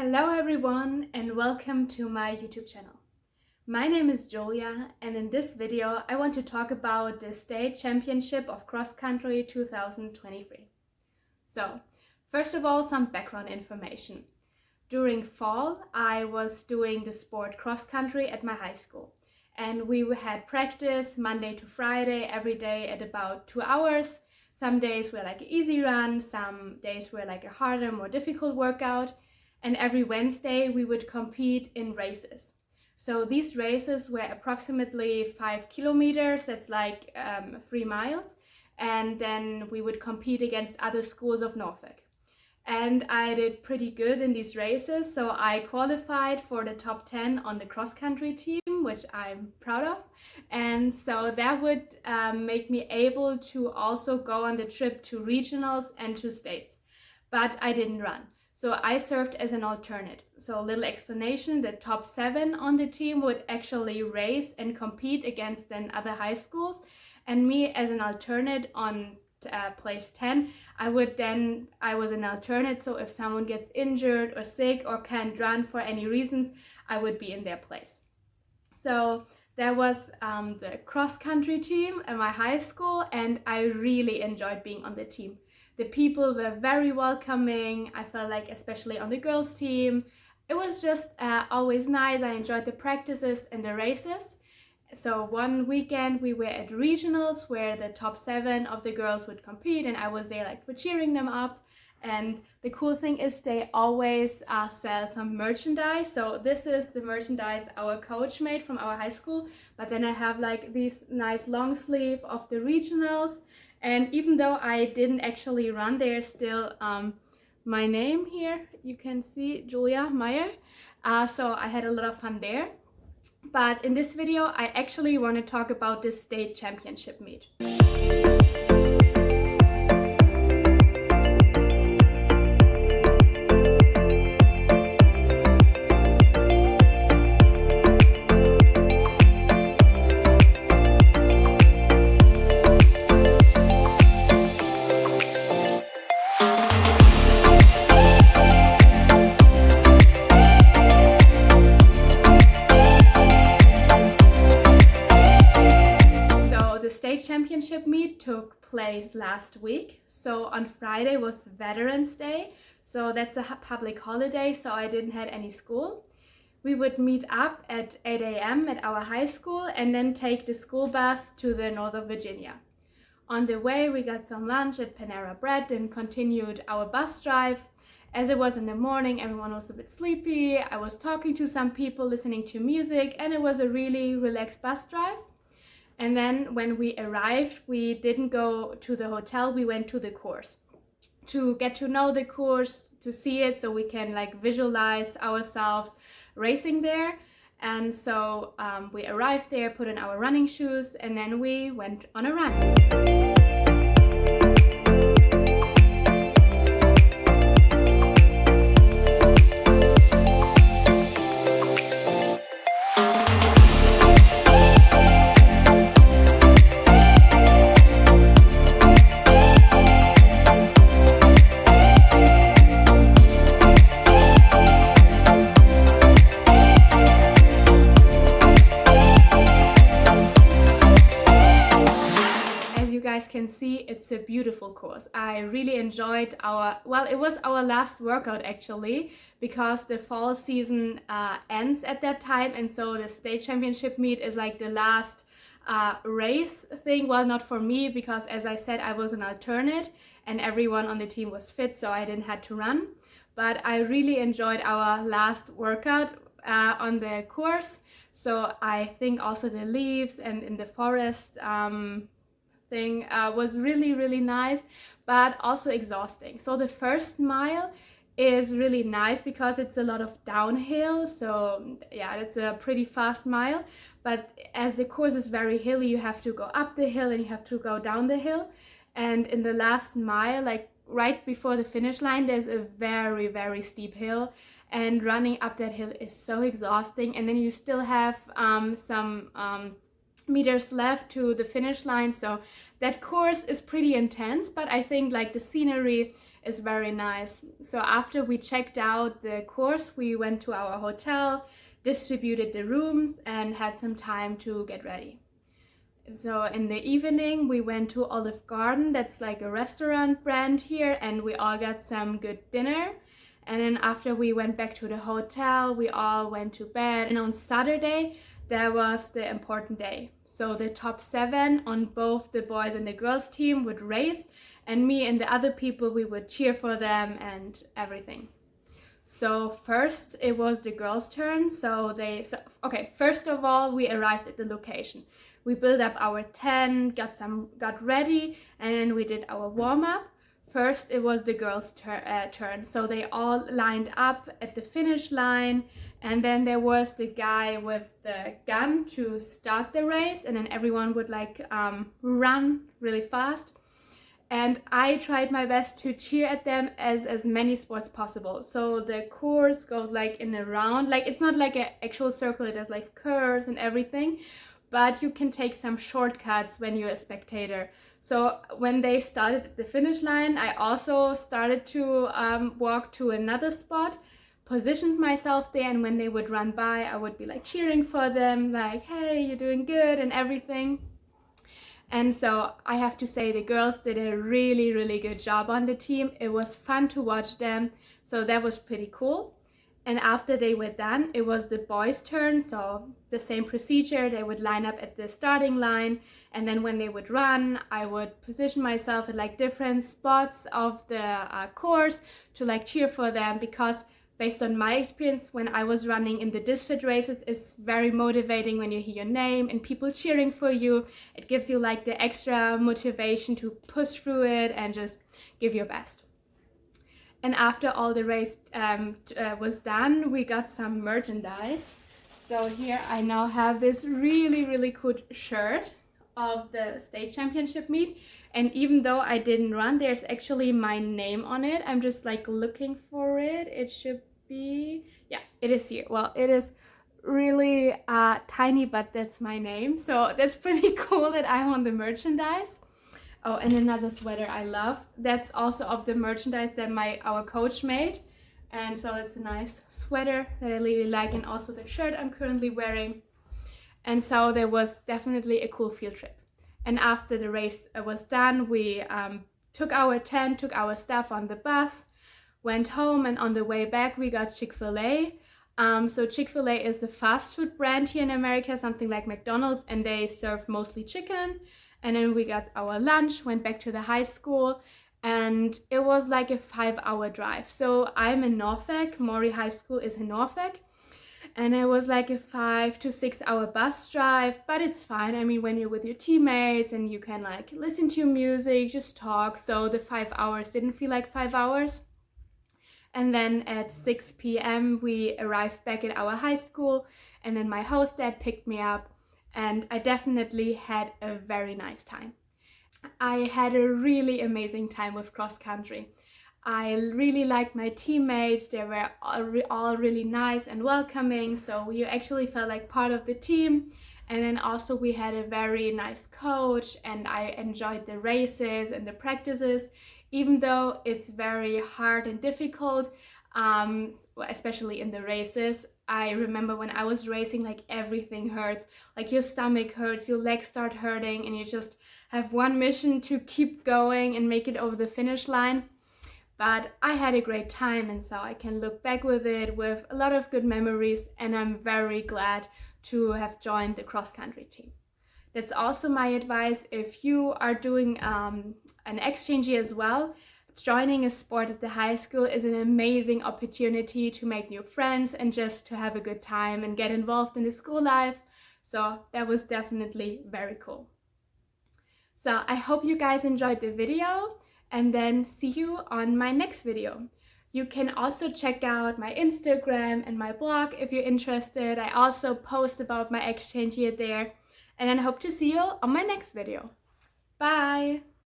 Hello everyone and welcome to my YouTube channel. My name is Julia and in this video I want to talk about the State Championship of Cross Country 2023. So, first of all, some background information. During fall I was doing the sport cross country at my high school and we had practice Monday to Friday every day at about 2 hours. Some days were like an easy run, some days were like a harder, more difficult workout. And every Wednesday we would compete in races. So these races were approximately 5 kilometers, that's like 3 miles, and then we would compete against other schools of Norfolk. And I did pretty good in these races, so I qualified for the top 10 on the cross-country team, which I'm proud of. And so that would make me able to also go on the trip to regionals and to states, but I didn't run. So I served as an alternate. So a little explanation, the top 7 on the team would actually race and compete against then other high schools. And me as an alternate on place 10, I was an alternate. So if someone gets injured or sick or can't run for any reasons, I would be in their place. So that was the cross-country team at my high school and I really enjoyed being on the team. The people were very welcoming. I felt like, especially on the girls' team, it was just always nice. I enjoyed the practices and the races. So one weekend we were at regionals where the top 7 of the girls would compete and I was there like for cheering them up. And the cool thing is they always sell some merchandise. So this is the merchandise our coach made from our high school. But then I have like these nice long sleeve of the regionals. And even though I didn't actually run, there's still my name here. You can see Julia Meyer. So I had a lot of fun there. But in this video, I actually want to talk about this state championship meet. Championship meet took place last week. So on Friday was Veterans Day, so that's a public holiday, so I didn't have any school. We would meet up at 8 a.m. at our high school and then take the school bus to the Northern Virginia. On the way we got some lunch at Panera Bread and continued our bus drive. As it was in the morning, everyone was a bit sleepy. I was talking to some people, listening to music, and it was a really relaxed bus drive. And then when we arrived, we didn't go to the hotel, we went to the course to get to know the course, to see it so we can like visualize ourselves racing there. And so we arrived there, put on our running shoes, and then we went on a run. Can see it's a beautiful course. I really enjoyed it was our last workout actually, because the fall season ends at that time, and so the state championship meet is like the last race thing. Well, not for me, because as I said, I was an alternate and everyone on the team was fit, so I didn't have to run. But I really enjoyed our last workout on the course. So I think also the leaves and in the forest thing was really nice, but also exhausting. So the first mile is really nice because it's a lot of downhill, so yeah, it's a pretty fast mile. But as the course is very hilly, you have to go up the hill and you have to go down the hill. And in the last mile, like right before the finish line, there's a very steep hill, and running up that hill is so exhausting. And then you still have some meters left to the finish line. So that course is pretty intense, but I think like the scenery is very nice. So after we checked out the course, we went to our hotel, distributed the rooms, and had some time to get ready. So in the evening we went to Olive Garden, that's like a restaurant brand here, and we all got some good dinner. And then after we went back to the hotel, we all went to bed. And on Saturday, that was the important day. So the top 7 on both the boys and the girls team would race, and me and the other people, we would cheer for them and everything. So first it was the girls' turn. Okay, first of all, we arrived at the location. We built up our tent, got ready, and then we did our warm-up. First it was the girls' turn. So they all lined up at the finish line, and then there was the guy with the gun to start the race, and then everyone would like run really fast. And I tried my best to cheer at them as many spots possible. So the course goes like in a round, like it's not like an actual circle, it has like curves and everything, but you can take some shortcuts when you're a spectator. So when they started at the finish line, I also started to walk to another spot, positioned myself there, and when they would run by, I would be like cheering for them, like, hey, you're doing good and everything. And so I have to say the girls did a really, really good job on the team. It was fun to watch them, so that was pretty cool. And after they were done, it was the boys' turn. So the same procedure, they would line up at the starting line, and then when they would run, I would position myself at like different spots of the course to like cheer for them, because based on my experience when I was running in the district races, it's very motivating when you hear your name and people cheering for you. It gives you like the extra motivation to push through it and just give your best. And after all the race was done, we got some merchandise. So here I now have this really, really cool shirt of the state championship meet. And even though I didn't run, there's actually my name on it. I'm just like looking for it. It should be, yeah, it is here. Well, it is really tiny, but that's my name. So that's pretty cool that I'm on the merchandise. Oh, and another sweater I love. That's also of the merchandise that our coach made. And so it's a nice sweater that I really like, and also the shirt I'm currently wearing. And so there was definitely a cool field trip. And after the race was done, we took our tent, took our stuff on the bus, went home, and on the way back we got Chick-fil-A. So Chick-fil-A is a fast food brand here in America, something like McDonald's, and they serve mostly chicken. And then we got our lunch, went back to the high school, and it was like a 5-hour drive. So I'm in Norfolk, Maury High School is in Norfolk, and it was like a 5 to 6 hour bus drive, but it's fine. I mean, when you're with your teammates and you can like listen to music, just talk, so the 5 hours didn't feel like 5 hours. And then at 6 p.m. we arrived back at our high school, and then my host dad picked me up, and I definitely had a very nice time. I had a really amazing time with cross country. I really liked my teammates. They were all really nice and welcoming, so you actually felt like part of the team. And then also we had a very nice coach, and I enjoyed the races and the practices, even though it's very hard and difficult, especially in the races. I remember when I was racing, like everything hurts, like your stomach hurts, your legs start hurting, and you just have one mission to keep going and make it over the finish line. But I had a great time, and so I can look back with it with a lot of good memories, and I'm very glad to have joined the cross-country team. That's also my advice if you are doing an exchange year as well. Joining a sport at the high school is an amazing opportunity to make new friends and just to have a good time and get involved in the school life. So that was definitely very cool. So I hope you guys enjoyed the video, and then see you on my next video. You can also check out my Instagram and my blog if you're interested. I also post about my exchange year there, and then hope to see you on my next video. Bye!